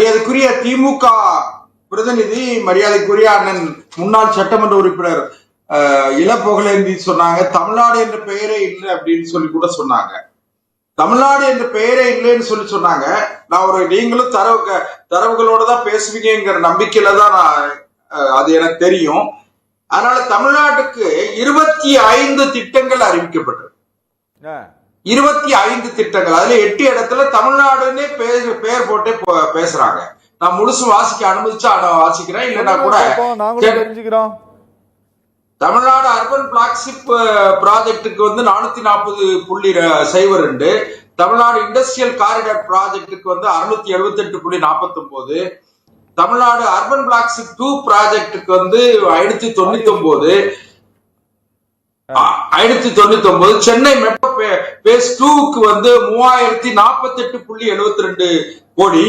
மரியாதைக்குரிய திமுக பிரதிநிதி, மரியாதைக்குரிய அண்ணன் முன்னாள் சட்டமன்ற உறுப்பினர் இளப்புகழேந்தி சொன்னாங்க, தமிழ்நாடு என்ற பெயரே இல்லை அப்படின்னு சொல்லி கூட சொன்னாங்க. தமிழ்நாடு என்ற பெயரே இல்லைன்னு சொல்லி சொன்னாங்க. நான் நீங்களும் தரவுகளோட தான் பேசுவீங்கிற நம்பிக்கையில தான் அது எனக்கு தெரியும். அதனால தமிழ்நாட்டுக்கு 25 திட்டங்கள் அறிவிக்கப்பட்டது. 25 திட்டங்கள், அதுல 8 இடத்துல தமிழ்நாடுன்னே பெயர் போட்டே பேசுறாங்க. நான் முழுசு வாசிக்க அனுமதிச்சா வாசிக்கிறேன், இல்லைன்னா கூட தெரிஞ்சுக்கிறோம். தமிழ்நாடு அர்பன் பிளாக்ஷிப் ப்ராஜெக்டுக்கு 440.02, தமிழ்நாடு இண்டஸ்ட்ரியல் காரிடார் ப்ராஜெக்டுக்கு 678.49, தமிழ்நாடு அர்பன் பிளாக்ஷிப் 2 ப்ராஜெக்டுக்கு 599, சென்னை மெட்ரோ பேஸ் 2க்கு 3048.72 கோடி,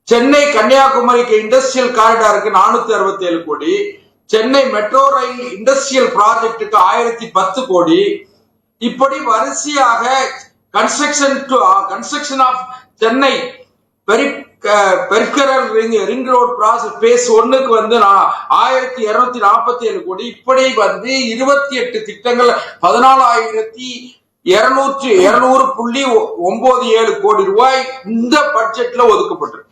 சென்னை கன்னியாகுமரிக்கு இண்டஸ்ட்ரியல் காரிடாருக்கு 467 கோடி, சென்னை மெட்ரோ ரயில் இண்டஸ்ட்ரியல் ப்ராஜெக்டுக்கு 1010 கோடி. இப்படி வரிசையாக construction of Chennai peripheral ring road project phase 1க்கு 1247 கோடி. இப்படி 28 திட்டங்கள் 14,200.97 கோடி ரூபாய் இந்த பட்ஜெட்ல ஒதுக்கப்பட்டிருக்கு.